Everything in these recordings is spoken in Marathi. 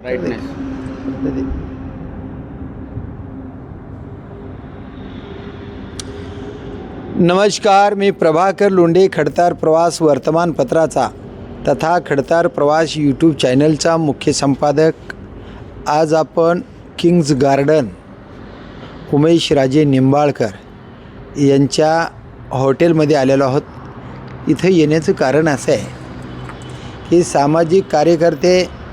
ब्राईटनेस. नमस्कार, मी प्रभाकर लोंढे, खडतार प्रवास वर्तमानपत्राचा तथा खडतार प्रवास यूट्यूब चॅनलचा मुख्य संपादक. आज आपण किंग्ज गार्डन उमेश राजे निंबाळकर यांच्या हॉटेलमध्ये आलेलो आहोत. इथं येण्याचं कारण असं आहे की सामाजिक कार्यकर्ते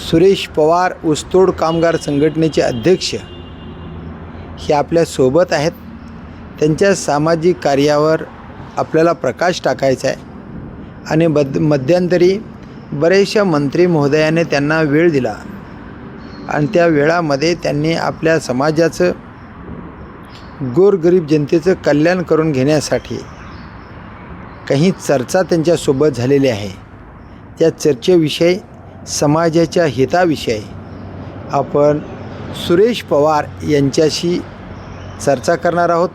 सुरेश पवार ऊसतोड कामगार संघटनेचे अध्यक्ष हे आपल्यासोबत आहेत. त्यांच्या सामाजिक कार्यावर आपल्याला प्रकाश टाकायचा आहे आणि मध्यंतरी बरेचशा मंत्री महोदयाने त्यांना वेळ दिला आणि त्या वेळामध्ये त्यांनी आपल्या समाजाचं गोरगरीब जनतेचं कल्याण करून घेण्यासाठी काही चर्चा त्यांच्यासोबत झालेली आहे. त्या चर्चेविषयी समाजाच्या हिताविषयी आपण सुरेश पवार यांच्याशी चर्चा करणार आहोत.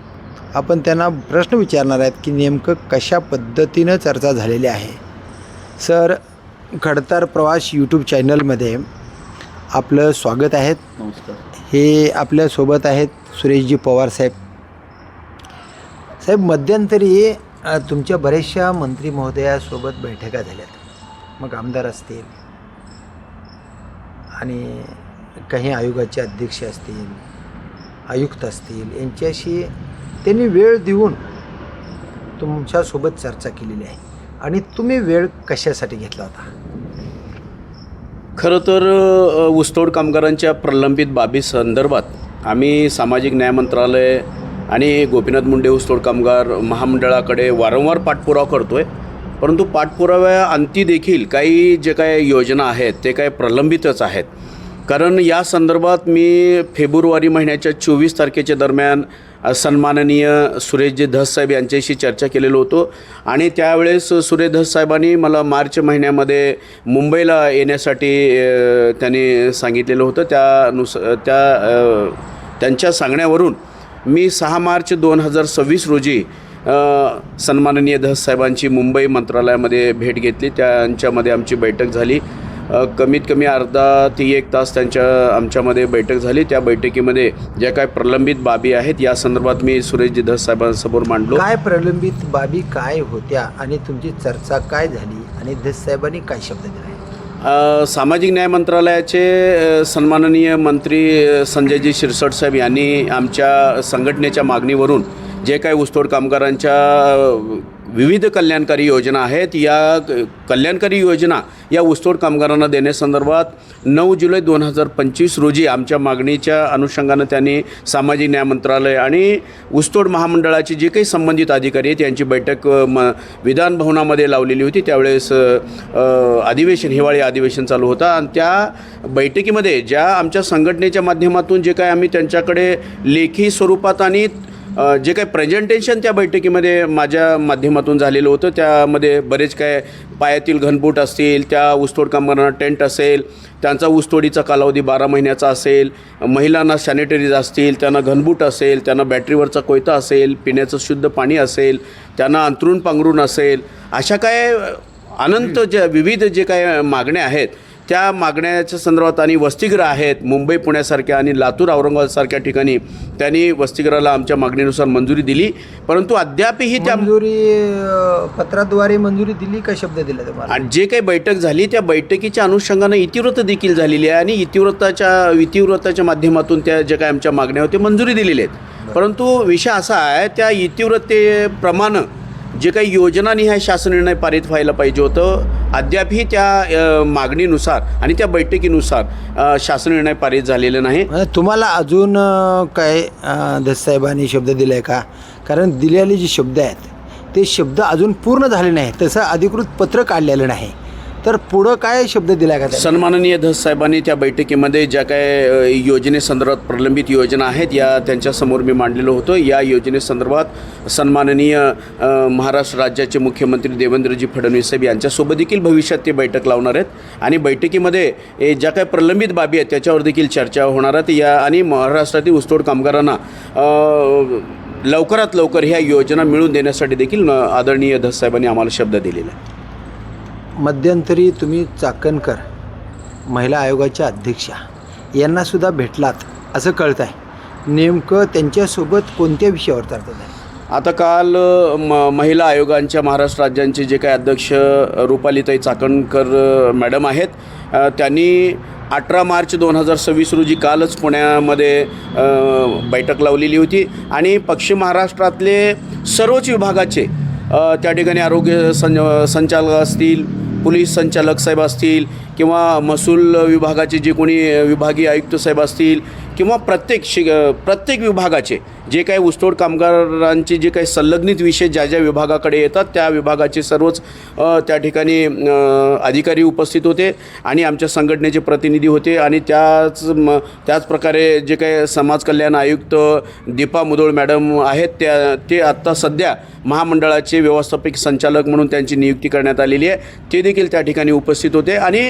आपण त्यांना प्रश्न विचारणार आहेत की नेमकं कशा पद्धतीनं चर्चा झालेली आहे. सर, खडतार प्रवास यूट्यूब चॅनलमध्ये आपलं स्वागत आहे. नमस्कार. हे आपल्यासोबत आहेत सुरेशजी पवार साहेब. साहेब, मध्यंतरी तुमच्या बऱ्याचशा मंत्री महोदयासोबत बैठका झाल्यात. मग आमदार असतील आणि काही आयोगाचे अध्यक्ष असतील, आयुक्त असतील, यांच्याशी त्यांनी वेळ देऊन तुमच्यासोबत चर्चा केलेली आहे. आणि तुम्ही वेळ कशासाठी घेतला होता? खरं तर ऊसतोड कामगारांच्या प्रलंबित बाबी संदर्भात आम्ही सामाजिक न्याय मंत्रालय आणि गोपीनाथ मुंडे ऊसतोड कामगार महामंडळाकडे वारंवार पाठपुरावा करतो आहे. परंतु पाठपुराव्याअंती देखील काही जे काय योजना आहेत ते काय प्रलंबितच आहेत. कारण या संदर्भात मी फेब्रुवारी महिन्याच्या 24 तारखेच्या दरम्यान सन्माननीय सुरेशजी धस साहेब यांच्याशी चर्चा केलेलो होतो आणि त्यावेळेस सुरेश धस साहेबांनी मला मार्च महिन्यामध्ये मुंबईला येण्यासाठी त्यांनी सांगितलेलं होतं. त्यांच्या सांगण्यावरून मी 6 मार्च 2026 रोजी सन्माननीय धस साहेबांची मुंबई मंत्रालयामध्ये भेट घेतली. त्यांच्यामध्ये आमची बैठक झाली. कमीत कमी अर्धा ते 1 तास आमच्यामध्ये बैठक झाली. त्या बैठकीमध्ये ज्या काय प्रलंबित बाबी आहेत या संदर्भात मी सुरेशजी धस साहेबांसमोर मांडलो. काय प्रलंबित बाबी काय होत्या आणि तुमची चर्चा काय झाली आणि धस साहेबांनी काय शब्द दिले? सामाजिक न्याय मंत्रालयाचे सन्माननीय मंत्री संजयजी शिरसाट साहेब यांनी आमच्या संघटनेच्या मागणीवरून जे काही ऊसतोड कामगारांच्या विविध कल्याणकारी योजना आहेत या कल्याणकारी योजना या ऊसतोड कामगारांना देण्यासंदर्भात 9 जुलै 2025 रोजी आमच्या मागणीच्या अनुषंगानं त्यांनी सामाजिक न्याय मंत्रालय आणि ऊसतोड महामंडळाचे जे काही संबंधित अधिकारी आहेत यांची बैठक विधान भवनामध्ये लावलेली होती. त्यावेळेस हिवाळी अधिवेशन चालू होता आणि त्या बैठकीमध्ये ज्या आमच्या संघटनेच्या माध्यमातून जे काय आम्ही त्यांच्याकडे लेखी स्वरूपात आणि जे काही प्रेझेंटेशन त्या बैठकीमध्ये माझ्या माध्यमातून झालेलं होतं त्यामध्ये बरेच काय पायातील घनबूट असतील, त्या ऊसतोड कामगारांना टेंट असेल, त्यांचा ऊसतोडीचा कालावधी 12 महिन्याचा असेल, महिलांना सॅनिटरीज असतील, त्यांना घनबूट असेल, त्यांना बॅटरीवरचा कोयता असेल, पिण्याचं शुद्ध पाणी असेल, त्यांना अंथरूण पांघरूण असेल, अशा काय अनंत विविध जे काय मागण्या आहेत त्या मागण्याच्या संदर्भात आणि वसतिगृह आहेत मुंबई पुण्यासारख्या आणि लातूर औरंगाबादसारख्या ठिकाणी त्यांनी वसतिगृहाला आमच्या मागणीनुसार मंजुरी दिली. परंतु अद्यापही त्या मंजुरी पत्राद्वारे मंजुरी दिली का शब्द दिला तुम्हाला? जे काही बैठक झाली त्या बैठकीच्या अनुषंगानं इतिवृत्त देखील झालेली आहे आणि इतिवृत्ताच्या माध्यमातून त्या ज्या काही आमच्या मागण्या होत्या मंजुरी दिलेल्या आहेत. परंतु विषय असा आहे त्या इतिवृत्तेप्रमाणे जे काही योजनानिहाय शासन निर्णय पारित व्हायला पाहिजे होतं अद्यापही त्या मागणीनुसार आणि त्या बैठकीनुसार शासन निर्णय पारित झालेला नाही. तुम्हाला अजून काय धस साहेबांनी शब्द दिला आहे का? कारण दिलेले जे शब्द आहेत ते शब्द अजून पूर्ण झाले नाही, तसं अधिकृत पत्र काढलेलं नाही. तर पुढं काय शब्द दिला का? सन्माननीय धस साहेबांनी त्या बैठकीमध्ये ज्या काय योजनेसंदर्भात प्रलंबित योजना आहेत या त्यांच्यासमोर मी मांडलेलं होतं. या योजनेसंदर्भात सन्माननीय महाराष्ट्र राज्याचे मुख्यमंत्री देवेंद्रजी फडणवीस साहेब यांच्यासोबत देखील भविष्यात ते बैठक लावणार आहेत आणि बैठकीमध्ये ज्या काही प्रलंबित बाबी आहेत त्याच्यावर देखील चर्चा होणार आहेत. या आणि महाराष्ट्रातील ऊसतोड कामगारांना लवकरात लवकर ह्या योजना मिळवून देण्यासाठी देखील आदरणीय धस साहेबांनी आम्हाला शब्द दिलेला आहे. मध्यंतरी तुम्ही चाकणकर महिला आयोगाच्या अध्यक्षा यांनासुद्धा भेटलात असं कळत आहे. नेमकं त्यांच्यासोबत कोणत्या विषयावर चर्चा झाली? आता काल महिला आयोगांच्या महाराष्ट्र राज्यांचे जे काही अध्यक्ष रुपालीताई चाकणकर मॅडम आहेत, त्यांनी 18 मार्च 2026 रोजी कालच पुण्यामध्ये बैठक लावलेली होती आणि पश्चिम महाराष्ट्रातले सर्वच विभागाचे त्या ठिकाणी आरोग्य संचालक असतील, पोलीस संचालक साहेब असतील किंवा महसूल विभागाचे जे कोणी विभागीय आयुक्त साहेब असतील किंवा प्रत्येक विभागाचे जे काही ऊसतोड कामगारांचे जे काही संलग्नित विषय ज्या ज्या विभागाकडे येतात त्या विभागाचे सर्वच त्या ठिकाणी अधिकारी उपस्थित होते आणि आमच्या संघटनेचे प्रतिनिधी होते आणि त्याच प्रकारे जे काही समाज कल्याण आयुक्त दीपा मुधोळ मॅडम आहेत ते आत्ता सध्या महामंडळाचे व्यवस्थापक संचालक म्हणून त्यांची नियुक्ती करण्यात आलेली आहे, ते देखील त्या ठिकाणी उपस्थित होते. आणि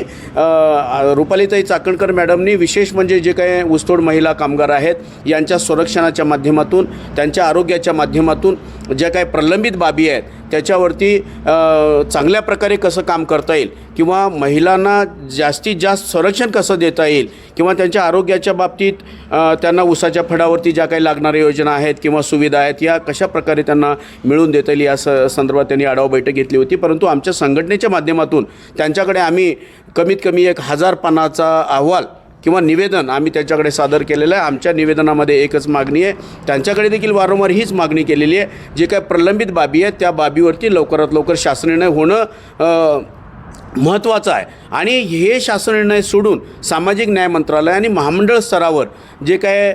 रुपालीताई चाकणकर मॅडमनी विशेष म्हणजे जे काही ऊसतोड महिला कामगार आहेत यांच्या संरक्षणाच्या माध्यमातून, त्यांच्या आरोग्याच्या माध्यमातून ज्या काही प्रलंबित बाबी आहेत त्याच्यावरती चांगल्या प्रकारे कसं काम करता येईल किंवा महिलांना जास्तीत जास्त संरक्षण कसं देता येईल किंवा त्यांच्या आरोग्याच्या बाबतीत त्यांना ऊसाच्या फडावरती ज्या काही लागणाऱ्या योजना आहेत किंवा सुविधा आहेत या कशा प्रकारे त्यांना मिळवून देता येईल या संदर्भात त्यांनी आढावा बैठक घेतली होती. परंतु आमच्या संघटनेच्या माध्यमातून त्यांच्याकडे आम्ही कमीत कमी 1000 पानाचा अहवाल किंवा निवेदन आम्ही त्याच्याकडे सादर केलेलं आहे. आमच्या निवेदनामध्ये एकच मागणी आहे, त्यांच्याकडे देखील वारंवार हीच मागणी केलेली आहे, जे काय प्रलंबित बाबी आहेत त्या बाबीवरती लवकरात लवकर शासन निर्णय होणं महत्त्वाचं आहे. आणि हे शासन निर्णय सोडून सामाजिक न्याय मंत्रालय आणि महामंडळ स्तरावर जे काय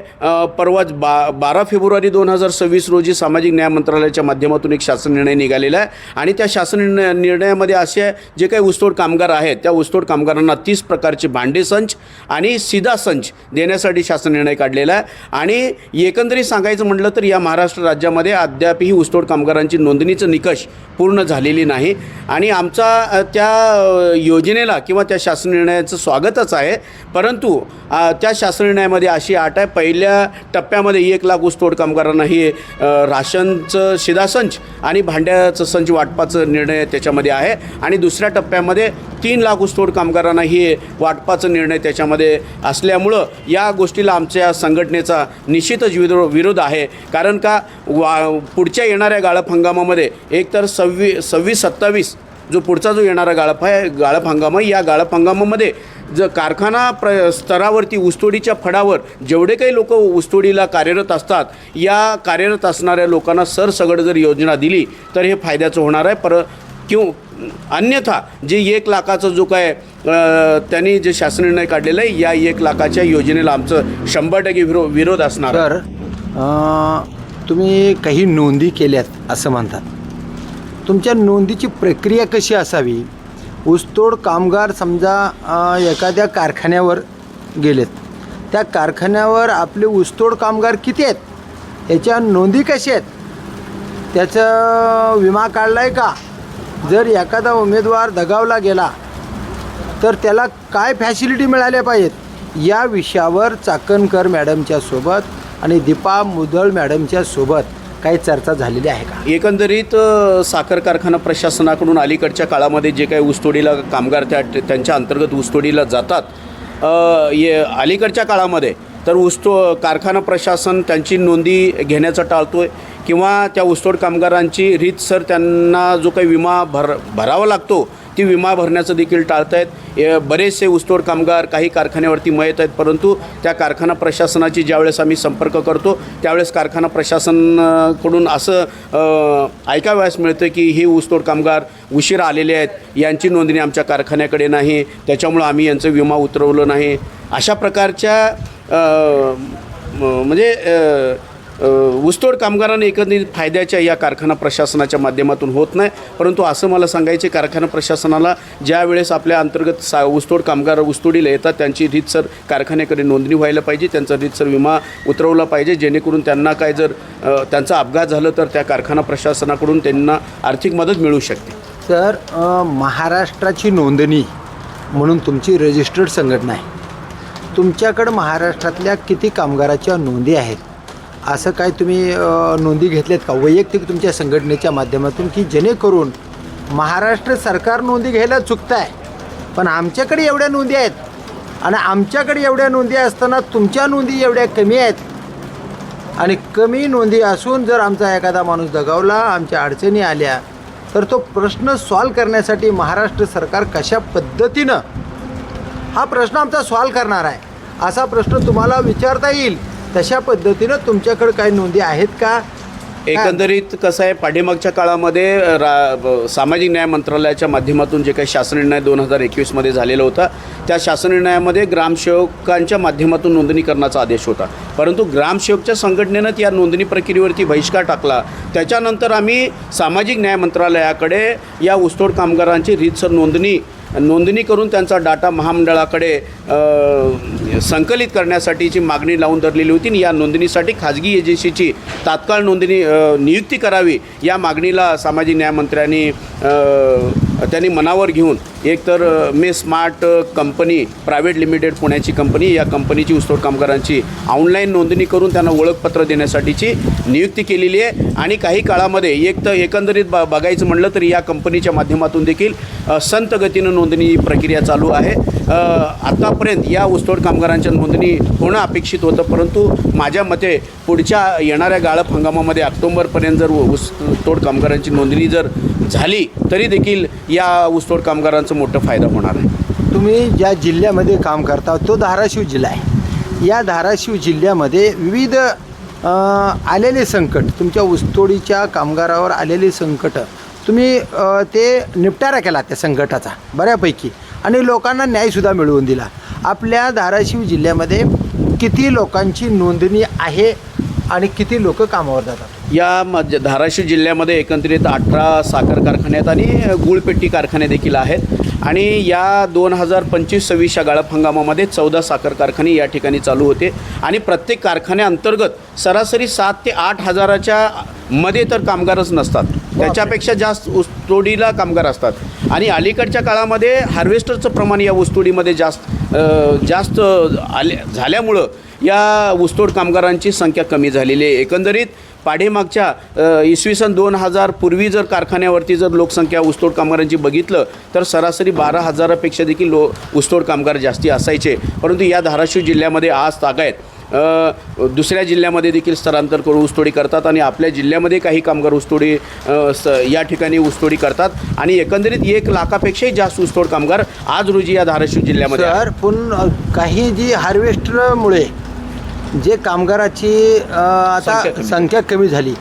परवाच 12 फेब्रुवारी 2026 रोजी सामाजिक न्याय मंत्रालयाच्या माध्यमातून एक शासन निर्णय निघालेला आहे आणि त्या शासन निर्णयामध्ये असे जे काही ऊसतोड कामगार आहेत त्या ऊसतोड कामगारांना 30 प्रकारचे भांडे संच आणि सीधा संच देण्यासाठी शासन निर्णय काढलेला आहे. आणि एकंदरीत सांगायचं म्हटलं तर या महाराष्ट्र राज्यामध्ये अद्यापही ऊसतोड कामगारांची नोंदणीचं निकष पूर्ण झालेली नाही आणि आमचा त्या योजनेला किंवा त्या शासन निर्णयाचं स्वागतच आहे. परंतु त्या शासन निर्णयामध्ये अशी अट आहे, पहिल्या टप्प्यामध्ये 1 लाख ऊसतोड कामगारांना ही राशनचं शिधासंच आणि भांड्याचं संच वाटपाचं निर्णय त्याच्यामध्ये आहे आणि दुसऱ्या टप्प्यामध्ये 3 लाख ऊसतोड कामगारांना ही वाटपाचं निर्णय त्याच्यामध्ये असल्यामुळं या गोष्टीला आमच्या संघटनेचा निश्चितच विरोध आहे. कारण का पुढच्या येणाऱ्या गाळप हंगामामध्ये एकतर 26-27 जो पुढचा जो येणारा गाळप हंगाम आहे, या गाळप हंगामामध्ये जर कारखाना स्तरावरती ऊसतोडीच्या फडावर जेवढे काही लोक ऊसतोडीला कार्यरत असतात या कार्यरत असणाऱ्या लोकांना सरसगट जर योजना दिली तर हे फायद्याचं होणार आहे. अन्यथा जे 1 लाखाचा जो काय त्यांनी जे शासन निर्णय काढलेला आहे या 1 लाखाच्या योजनेला आमचं 100% विरोध असणार. तर तुम्ही काही नोंदी केल्यात असं म्हणतात, तुमच्या नोंदीची प्रक्रिया कशी असावी? ऊसतोड कामगार समजा एखाद्या कारखान्यावर गेलेत, त्या कारखान्यावर आपले ऊसतोड कामगार किती आहेत, याच्या नोंदी कशा आहेत, त्याचा विमा काढला आहे का, जर एखादा उमेदवार दगावला गेला तर त्याला काय फॅसिलिटी मिळाल्या पाहिजेत, या विषयावर चाकणकर मॅडमच्या सोबत आणि दीपा मुधोळ मॅडमच्या सोबत काही चर्चा झालेली आहे का? एकंदरीत साखर कारखाना प्रशासनाकडून अलीकडच्या काळामध्ये जे काही ऊसतोडीला कामगार त्यांच्या अंतर्गत ऊसतोडीला जातात, अलीकडच्या काळामध्ये तर कारखाना प्रशासन त्यांची नोंदी घेण्याचं टाळतो आहे किंवा त्या ऊसतोड कामगारांची रीतसर त्यांना जो काही विमा भरावा लागतो ती विमा भरण्याचं देखील टाळत आहेत. बरेचसे ऊसतोड कामगार काही कारखान्यावरती मयत आहेत, परंतु त्या कारखाना प्रशासनाची ज्यावेळेस आम्ही संपर्क करतो त्यावेळेस कारखाना प्रशासनाकडून असं ऐकावयास मिळतं की हे ऊसतोड कामगार उशिरा आलेले आहेत, यांची नोंदणी आमच्या कारखान्याकडे नाही, त्याच्यामुळं आम्ही यांचं विमा उतरवलं नाही. अशा प्रकारच्या म्हणजे ऊसतोड कामगारांना एकंदरीत फायद्याच्या या कारखाना प्रशासनाच्या माध्यमातून होत नाही. परंतु असं मला सांगायचे, कारखाना प्रशासनाला ज्या वेळेस आपल्या अंतर्गत ऊसतोड कामगार ऊसतोडीला येतात त्यांची रीतसर कारखान्याकडे नोंदणी व्हायला पाहिजे, त्यांचा रीतसर विमा उतरवला पाहिजे, जेणेकरून त्यांना काय जर त्यांचा अपघात झालं तर त्या कारखाना प्रशासनाकडून त्यांना आर्थिक मदत मिळू शकते. तर महाराष्ट्राची नोंदणी म्हणून तुमची रजिस्टर्ड संघटना आहे, तुमच्याकडं महाराष्ट्रातल्या किती कामगाराच्या नोंदी आहेत असं काय तुम्ही नोंदी घेतल्यात का वैयक्तिक तुमच्या संघटनेच्या माध्यमातून, की जेणेकरून महाराष्ट्र सरकार नोंदी घ्यायला चुकत आहे पण आमच्याकडे एवढ्या नोंदी आहेत आणि आमच्याकडे एवढ्या नोंदी असताना तुमच्या नोंदी एवढ्या कमी आहेत आणि कमी नोंदी असून जर आमचा एखादा माणूस दगावला, आमच्या अडचणी आल्या, तर तो प्रश्न सॉल्व करण्यासाठी महाराष्ट्र सरकार कशा पद्धतीनं हा प्रश्न आमचा सॉल्व करणार आहे असा प्रश्न तुम्हाला विचारता येईल. तशा पद्धतीनं तुमच्याकडे काही नोंदी आहेत का? एकंदरीत कसं आहे, पाठीमागच्या काळामध्ये सामाजिक न्याय मंत्रालयाच्या माध्यमातून जे काही शासन निर्णय 2021मध्ये झालेला होता, त्या शासन निर्णयामध्ये ग्रामसेवकांच्या माध्यमातून नोंदणीकरणाचा आदेश होता. परंतु ग्रामसेवकच्या संघटनेनं या नोंदणी प्रक्रियेवरती बहिष्कार टाकला. त्याच्यानंतर आम्ही सामाजिक न्याय मंत्रालयाकडे या ऊसतोड कामगारांची रीतसर नोंदणी करून त्यांचा डाटा महामंडळाकडे संकलित करण्यासाठीची मागणी लावून धरलेली होती. या नोंदणीसाठी खाजगी एजन्सीची तात्काळ नियुक्ती करावी या मागणीला सामाजिक न्यायमंत्र्यांनी त्यांनी मनावर घेऊन एकतर मे स्मार्ट कंपनी प्रायव्हेट लिमिटेड पुण्याची कंपनी, या कंपनीची ऊसतोड कामगारांची ऑनलाईन नोंदणी करून त्यांना ओळखपत्र देण्यासाठीची नियुक्ती केलेली आहे. आणि काही काळामध्ये एकंदरीत बघायचं म्हणलं तर या कंपनीच्या माध्यमातून देखील संत गतीनं नोंदणी प्रक्रिया चालू आहे. आतापर्यंत या ऊसतोड कामगारांच्या नोंदणी होणं अपेक्षित होतं, परंतु माझ्या मते पुढच्या येणाऱ्या गाळप हंगामामध्ये ऑक्टोबरपर्यंत जर ऊसतोड कामगारांची नोंदणी जर झाली तरी देखील या ऊसतोड कामगारांचा मोठा फायदा होणार आहे. तुम्ही ज्या जिल्ह्यामध्ये काम करता तो धाराशिव जिल्हा आहे. या धाराशिव जिल्ह्यामध्ये विविध आलेले संकट, तुमच्या ऊसतोडीच्या कामगारावर आलेले संकट, तुम्ही ते निपटारा केला त्या संकटाचा बऱ्यापैकी आणि लोकांना न्यायसुद्धा मिळवून दिला. आपल्या धाराशिव जिल्ह्यामध्ये किती लोकांची नोंदणी आहे आणि किती लोक कामावर जातात? या धाराशिव जिल्ह्यामध्ये एकंदरीत 18 साखर कारखान्यात आणि गुळपेटी कारखाने देखील आहेत आणि या 2025-26 गाळप हंगामामध्ये 14 साखर कारखाने या ठिकाणी चालू होते आणि प्रत्येक कारखान्याअंतर्गत सरासरी 7 ते 8 हजाराच्या मध्ये तर कामगारच नसतात, त्याच्यापेक्षा जास्त ऊसतोडीला कामगार असतात. आणि अलीकडच्या काळामध्ये हार्वेस्टरचं प्रमाण या ऊसतोडीमध्ये जास्त झाल्यामुळं या ऊसतोड कामगारांची संख्या कमी झालेली आहे. एकंदरीत पाठीमागच्या इसवी सन 2000 पूर्वी जर कारखान्यावरती जर लोकसंख्या ऊसतोड कामगारांची बघितलं तर सरासरी 12,000पेक्षा देखील ऊसतोड कामगार जास्ती असायचे. परंतु या धाराशिव जिल्ह्यामध्ये आज तागायत दुसऱ्या जिल्ह्यामध्ये देखील स्थलांतर करून ऊसतोडी करतात आणि आपल्या जिल्ह्यामध्ये काही कामगार ऊसतोडी या ठिकाणी ऊसतोडी करतात आणि एकंदरीत 1 लाखापेक्षाही जास्त ऊसतोड कामगार आज रोजी या धाराशिव जिल्ह्यामध्ये पण काही जी हार्वेस्टरमुळे जे कामगाराची आता संख्या कमी झाली,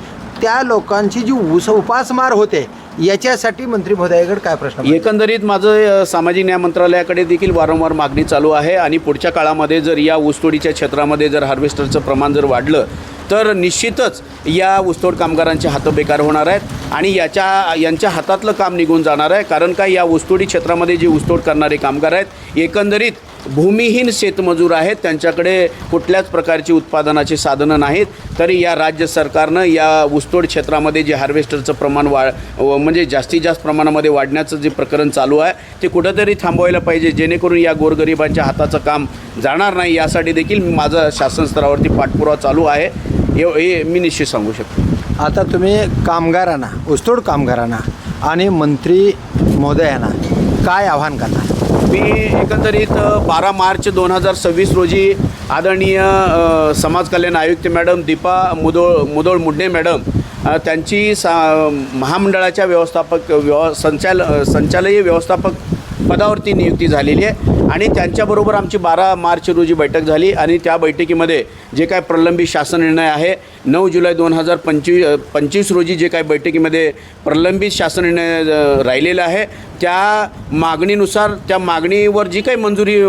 त्या लोकांची जी उपासमार होते याच्यासाठी मंत्री महोदयाकडे काय प्रश्न? एकंदरीत माझं सामाजिक न्याय मंत्रालयाकडे देखील वारंवार मागणी चालू आहे आणि पुढच्या काळामध्ये जर या ऊसतोडीच्या क्षेत्रामध्ये जर हार्वेस्टरचं प्रमाण जर वाढलं तर निश्चितच या ऊसतोड कामगारांचे हात बेकार होणार आहेत आणि यांच्या हातातलं काम निघून जाणार आहे. कारण काय, या ऊसतोडी क्षेत्रामध्ये जे ऊसतोड करणारे कामगार आहेत एकंदरीत भूमिहीन शेतमजूर आहेत, त्यांच्याकडे कुठल्याच प्रकारची उत्पादनाची साधनं नाहीत. तरी या राज्य सरकारनं या ऊसतोड क्षेत्रामध्ये जे हार्वेस्टरचं प्रमाण म्हणजे जास्तीत जास्त प्रमाणामध्ये वाढण्याचं जे प्रकरण चालू आहे ते कुठंतरी थांबवायला पाहिजे, जेणेकरून या गोरगरिबांच्या हाताचं काम जाणार नाही. यासाठी देखील माझं शासन स्तरावरती पाठपुरावा चालू आहे, हे मी निश्चित सांगू शकतो. आता तुम्ही कामगारांना, ऊसतोड कामगारांना आणि मंत्री महोदयांना काय आव्हान करणार? मी एकंदरीत 12 मार्च 2026 रोजी आदरणीय समाज कल्याण आयुक्त मॅडम दीपा मुदोळ मुंडे मॅडम त्यांची महामंडळाच्या संचालकीय व्यवस्थापक पदावरती नियुक्ती झालेली आहे आणि त्यांच्याबरोबर आमची 12 मार्च रोजी बैठक झाली आणि त्या बैठकीमध्ये जे काय प्रलंबित शासन निर्णय आहे 9 जुलै 2025 रोजी जे काय बैठकीमध्ये प्रलंबित शासन निर्णय राहिलेला आहे त्या मागणीनुसार, त्या मागणीवर जी काही मंजुरी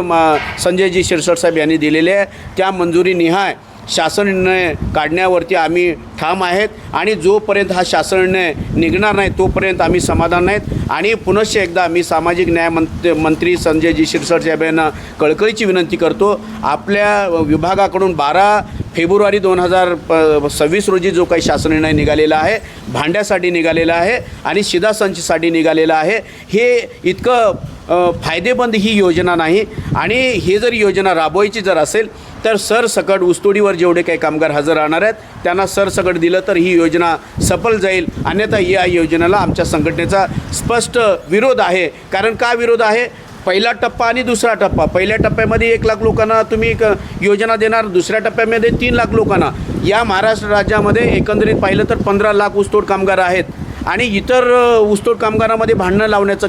संजयजी शिरसाट साहेब यांनी दिलेली आहे त्या मंजुरी निहाय शासन निर्णय काढण्यावरती आम्ही ठाम आहेत आणि जोपर्यंत हा शासन निर्णय निघणार नाही तोपर्यंत आम्ही समाधान नाहीत. आणि पुनश्च एकदा मी सामाजिक न्याय मंत्री संजयजी शिरसाट साहेब यांना कळकळीची विनंती करतो, आपल्या विभागाकडून 12 फेब्रुवारी 2026 रोजी जो काही शासन निर्णय निघालेला आहे, भांड्यासाठी निघालेला आहे आणि शिधासंचसाठी निघालेला आहे, हे इतकं फायदेमंद ही योजना नाही. आणि हे जर योजना राबवायची जर असेल तर सरसकट ऊसतोडीवर जेवढे काही कामगार हजर राहणार आहेत त्यांना सरसकट दिलं तर ही योजना सफल जाईल. अन्यथा या योजनेला आमच्या संघटनेचा स्पष्ट विरोध आहे. कारण का विरोध आहे? पहिला टप्पा आणि दुसरा टप्पा. पहिल्या टप्प्यामध्ये 1 लाख लोकांना तुम्ही एक योजना देणार, दुसऱ्या टप्प्यामध्ये 3 लाख लोकांना. या महाराष्ट्र राज्यामध्ये एकंदरीत पाहिलं तर 15 लाख ऊसतोड कामगार आहेत आणि इतर ऊसतोड कामगारामध्ये भांडणं लावण्याचं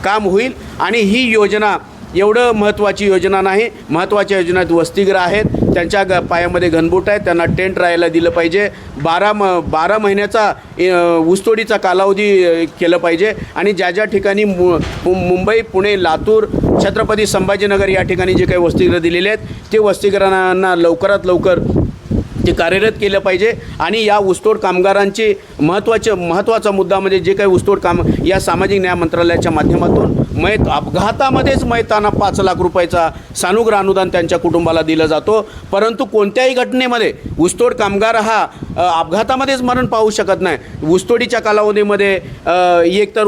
काम होईल. आणि ही योजना एवढं महत्त्वाची योजना नाही. महत्त्वाच्या योजनेत वसतिगृह आहेत, त्यांच्या पायामध्ये घनबूट आहेत, त्यांना टेंट राहायला दिलं पाहिजे. 12 महिन्याचा ऊसतोडीचा कालावधी केलं पाहिजे. आणि ज्या ज्या ठिकाणी मुंबई, पुणे, लातूर, छत्रपती संभाजीनगर या ठिकाणी जे काही वसतिगृह दिलेले आहेत ते वसतिगृहांना लवकरात लवकर ते कार्यरत केलं पाहिजे. आणि या ऊसतोड कामगारांची महत्त्वाचा मुद्दा म्हणजे जे काही ऊसतोड काम या सामाजिक न्याय मंत्रालयाच्या माध्यमातून अपघातामध्येच मयतांना 5 लाख रुपयाचा सानुग्रह अनुदान त्यांच्या कुटुंबाला दिलं जातो. परंतु कोणत्याही घटनेमध्ये ऊसतोड कामगार हा अपघातामध्येच मरण पावू शकत नाही. ऊसतोडीच्या कालावधीमध्ये एकतर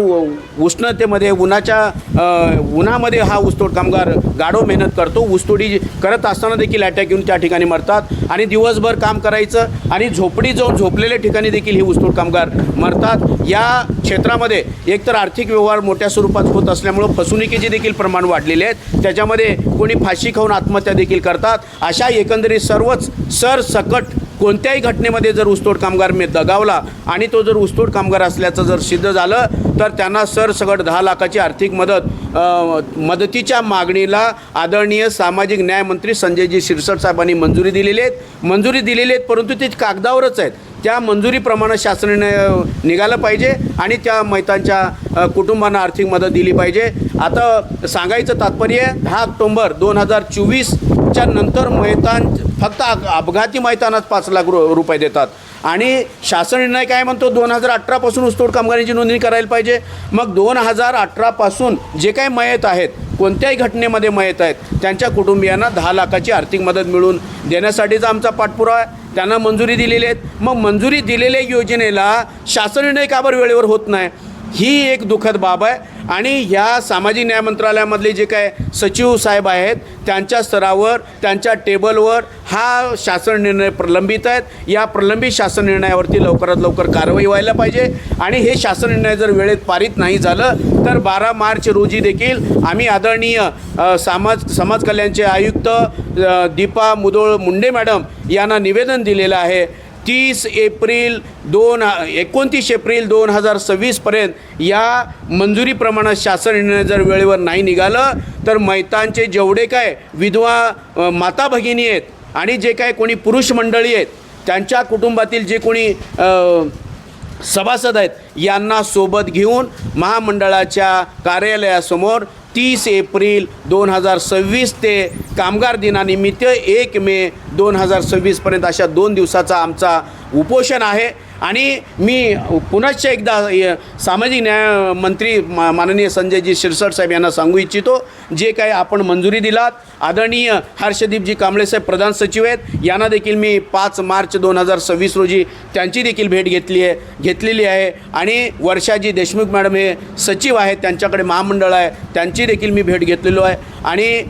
उष्णतेमध्ये उन्हामध्ये हा ऊसतोड कामगार गाढव मेहनत करतो. ऊसतोडी करत असताना देखील अटॅक येऊन त्या ठिकाणी मरतात. आणि दिवसभर काम करायचं आणि झोपडी जाऊन झोपलेल्या ठिकाणी देखील हे ऊसतोड कामगार मरतात. या क्षेत्रामध्ये एकतर आर्थिक व्यवहार मोठ्या स्वरूपात होत असल्यामुळं फसवणुकीचे देखील प्रमाण वाढलेले आहेत. त्याच्यामध्ये कोणी फाशी खाऊन आत्महत्या देखील करतात. अशा एकंदरीत सर्वच सरसकट कोणत्याही घटनेमध्ये जर ऊसतोड कामगार दगावला आणि तो जर ऊसतोड कामगार असल्याचं जर सिद्ध झालं तर त्यांना सरसकट 10 लाखाची आर्थिक मदतीच्या मागणीला आदरणीय सामाजिक न्याय मंत्री संजयजी शिरसाट साहेबांनी मंजुरी दिलेली आहेत. परंतु ते कागदावरच आहेत. त्या मंजुरीप्रमाणे शासन निघालं पाहिजे आणि त्या मैतांच्या कुटुंबांना आर्थिक मदत दिली पाहिजे. आता सांगायचं तात्पर्य 10 ऑक्टोंबर 2024च्या नंतर फक्त अपघाती मैतांनाच 5 लाख रुपये देतात. आणि शासन निर्णय काय म्हणतो 2018पासून ऊसतोड कामगारांची नोंदणी करायला पाहिजे. मग 2018पासून जे काही मयत आहेत, कोणत्याही घटनेमध्ये मयत आहेत, त्यांच्या कुटुंबियांना 10 लाखाची आर्थिक मदत मिळवून देण्यासाठीचा आमचा पाठपुरावा आहे. त्यांना मंजुरी दिलेली आहेत. मग मंजुरी दिलेल्या योजनेला शासन निर्णय का बरं वेळेवर होत नाही, ही एक दुःखद बाब आहे. आणि ह्या सामाजिक न्याय मंत्रालयामधले जे काय सचिव साहेब आहेत त्यांच्या स्तरावर, त्यांच्या टेबलवर हा शासन निर्णय प्रलंबित आहेत. या प्रलंबित शासन निर्णयावरती लवकरात लवकर कारवाई व्हायला पाहिजे. आणि हे शासन निर्णय जर वेळेत पारित नाही झालं तर 12 मार्च रोजी देखील आम्ही आदरणीय समाज कल्याणचे आयुक्त दीपा मुधोळ मुंडे मॅडम यांना निवेदन दिलेलं आहे. 29 एप्रिल 2026पर्यंत या मंजुरीप्रमाणे शासन निर्णय जर वेळेवर नाही निघालं तर मैतांचे जेवढे काय विधवा माता भगिनी आहेत आणि जे काय कोणी पुरुष मंडळी आहेत त्यांच्या कुटुंबातील जे कोणी सभासद आहेत यांना सोबत घेऊन महामंडळाच्या कार्यालयासमोर 30 एप्रिल 2026 ते कामगार दिनानिमित्त 1 मे 2026पर्यंत अशा 2 दिवसाचा आमचा उपोषण आहे. आणि मी पुनश्च एकदा सामाजिक न्याय मंत्री माननीय संजयजी शिरसाट साहेब यांना सांगू इच्छितो, जे काही आपण मंजुरी दिलात, आदरणीय हर्षदीपजी कांबळे साहेब प्रधान सचिव आहेत, यांना देखील मी 5 मार्च 2026 रोजी त्यांची देखील भेट घेतलेली आहे. आणि वर्षाजी देशमुख मॅडम हे सचिव आहेत, त्यांच्याकडे महामंडळ आहे, त्यांची देखील मी भेट घेतलेलो आहे. आणि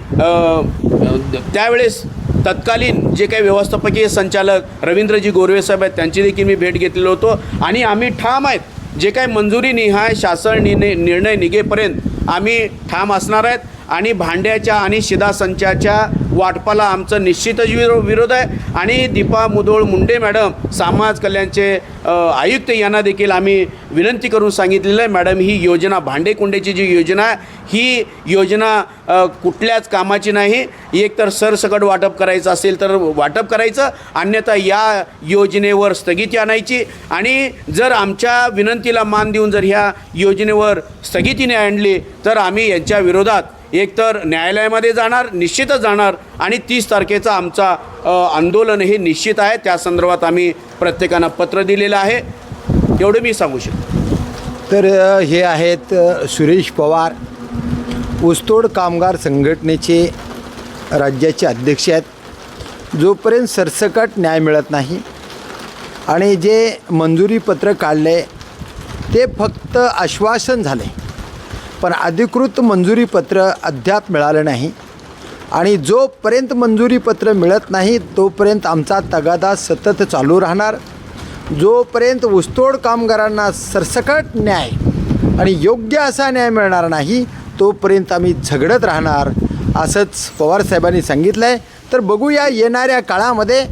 त्यावेळेस तत्कालीन जे काही व्यवस्थापकीय संचालक रवींद्रजी गोरवे साहेब आहेत त्यांची देखील मी भेट घेतलेलो होतो. आणि आम्ही ठाम आहेत, जे काही मंजुरी निहाय शासन निर्णय निघेपर्यंत आम्ही ठाम असणार आहेत. आणि भांड्याच्या आणि शिधासंचाच्या वाटपाला आमचं निश्चितच विरोध आहे. आणि दीपा मुधोळ मुंडे मॅडम समाज कल्याणचे आयुक्त यांना देखील आम्ही विनंती करून सांगितलेलं आहे, मॅडम ही योजना भांडेकुंडेची जी योजना आहे ही योजना कुठल्याच कामाची नाही. एकतर सरसकट वाटप करायचं असेल तर वाटप करायचं, अन्यथा या योजनेवर स्थगिती आणायची. आणि जर आमच्या विनंतीला मान देऊन जर ह्या योजनेवर स्थगितीने आणली तर आम्ही यांच्या विरोधात एकतर न्यायालयामध्ये निश्चितच जाणार. आणि 30 तारखेचा आमचा आंदोलन हे निश्चित आहे. त्या संदर्भात आम्ही प्रत्येकानं पत्र दिलेलं आहे. एवढं मी सांगू शकतो. तर हे आहेत सुरेश पवार, ऊसतोड कामगार संघटनेचे राज्याचे अध्यक्ष आहेत. जोपर्यंत सरसकट न्याय मिळत नाही आणि जे मंजुरीपत्र काढले ते फक्त आश्वासन झाले, पण अधिकृत मंजुरीपत्र अद्याप मिळालं नाही. आणि जोपर्यंत मंजुरीपत्र मिळत नाही तोपर्यंत आमचा तगादा सतत चालू राहणार. जोपर्यंत ऊसतोड कामगारांना सरसकट न्याय आणि योग्य असा न्याय मिळणार नाही तोपर्यंत आम्ही झगडत राहणार असंच पवारसाहेबांनी सांगितलं आहे. तर बघूया येणाऱ्या काळामध्ये.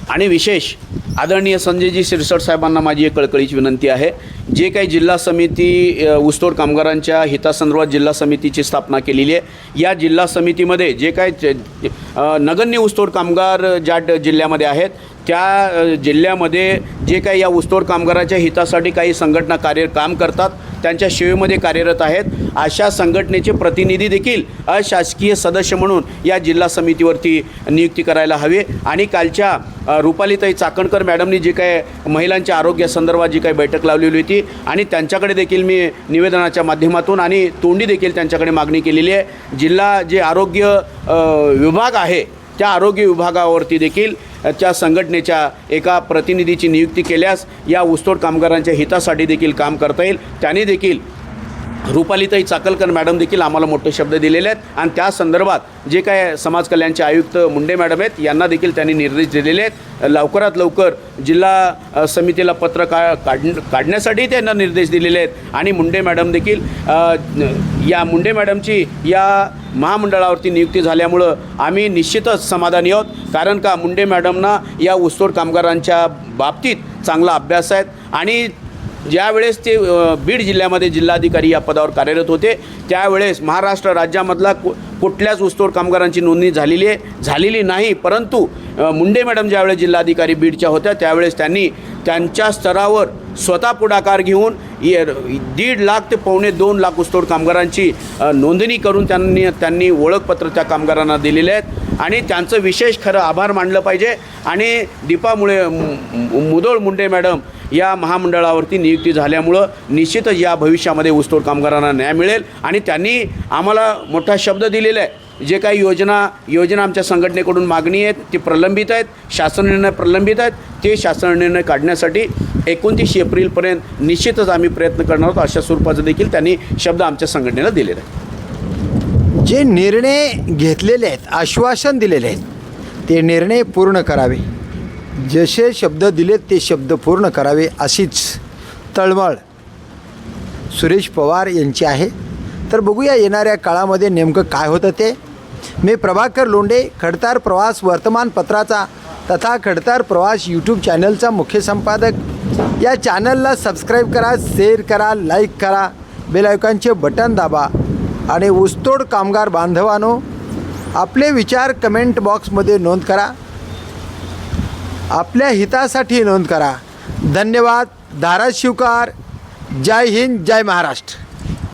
आणि विशेष आदरणीय संजयजी शिरसाट साहेबांना माझी एक कळकळीची विनंती आहे. जे काही जिल्हा समिती ऊसतोड कामगारांच्या हितासंदर्भात जिल्हा समितीची स्थापना केलेली आहे, या जिल्हा समितीमध्ये जे काय नगण्य ऊसतोड कामगार ज्या जिल्ह्यामध्ये आहेत त्या जिल्ह्यामध्ये जे काही या ऊसतोड कामगाराच्या हितासाठी काही संघटना काम करतात, त्यांच्या सेवेमध्ये कार्यरत आहेत, अशा संघटनेचे प्रतिनिधी देखील अशासकीय सदस्य म्हणून या जिल्हा समितीवरती नियुक्ती करायला हवी. आणि कालच्या रुपालीताई चाकणकर मॅडमनी जी काय महिलांच्या आरोग्यासंदर्भात जी काही बैठक लावलेली होती आणि त्यांच्याकडे देखील मी निवेदनाच्या माध्यमातून आणि तोंडी देखील त्यांच्याकडे मागणी केलेली आहे. जिल्हा जे आरोग्य विभाग आहे त्या आरोग्य विभागावरती देखील त्या संघटनेच्या एका प्रतिनिधीची नियुक्ती केल्यास या ऊसतोड कामगारांच्या हितासाठी देखील काम करता येईल. त्यांनी देखील रुपालीताई चाकणकर मॅडम देखील आम्हाला मोठे शब्द दिलेले आहेत आणि त्या संदर्भात जे काय समाज कल्याणचे आयुक्त मुंडे मॅडम आहेत यांना देखील त्यांनी निर्देश दिलेले आहेत. लवकरात लवकर जिल्हा समितीला पत्र काढण्यासाठी त्यांना निर्देश दिलेले आहेत. आणि मुंडे मॅडम देखील या मुंडे मॅडमची या महामंडळावरती नियुक्ती झाल्यामुळं आम्ही निश्चितच समाधानी आहोत. कारण का मुंडे मॅडमना या ऊसतोड कामगारांच्या बाबतीत चांगला अभ्यास आहेत. आणि ज्यावेळेस ते बीड जिल्ह्यामध्ये जिल्हाधिकारी या पदावर कार्यरत होते त्यावेळेस महाराष्ट्र राज्यामधला कुठल्याच ऊसतोड कामगारांची नोंदणी झालेली नाही. परंतु मुंडे मॅडम ज्यावेळेस जिल्हाधिकारी बीडच्या होत्या त्यावेळेस त्यांनी त्यांच्या स्तरावर स्वतः पुढाकार घेऊन 1.5 लाख ते 2.25 लाख ऊसतोड कामगारांची नोंदणी करून त्यांनी ओळखपत्र त्या कामगारांना दिलेले आहेत. आणि त्यांचं विशेष खरं आभार मानलं पाहिजे. आणि दीपा मुधोळ मुंडे मॅडम या महामंडळावरती नियुक्ती झाल्यामुळं निश्चितच या भविष्यामध्ये ऊसतोड कामगारांना न्याय मिळेल. आणि त्यांनी आम्हाला मोठा शब्द दिलेला आहे. जे काही योजना आमच्या संघटनेकडून मागणी आहेत ती प्रलंबित आहेत, शासन निर्णय प्रलंबित आहेत. ते शासन निर्णय काढण्यासाठी 29 एप्रिलपर्यंत निश्चितच आम्ही प्रयत्न करणार आहोत अशा स्वरूपाचं देखील त्यांनी शब्द आमच्या संघटनेला दिलेला आहे. जे निर्णय घेतलेले आहेत, आश्वासन दिलेले आहेत, ते निर्णय पूर्ण करावे. जसे शब्द दिलेत ते शब्द पूर्ण करावे अशीच तळमळ सुरेश पवार यांची आहे. तर बघूया येणाऱ्या काळामध्ये नेमकं काय होतं ते. मी प्रभाकर लोंढे, खडतार प्रवास वर्तमानपत्राचा तथा खडतार प्रवास यूट्यूब चॅनलचा मुख्य संपादक. या चॅनलला सबस्क्राईब करा, शेअर करा, लाईक करा, बेल आयकॉनचे बटन दाबा. आणि ऊसतोड कामगार बांधवांनो, आपले विचार कमेंट बॉक्समध्ये नोंद करा, आपल्या हितासाठी नोंद करा. धन्यवाद. धाराशिवकर. जय हिंद, जय महाराष्ट्र.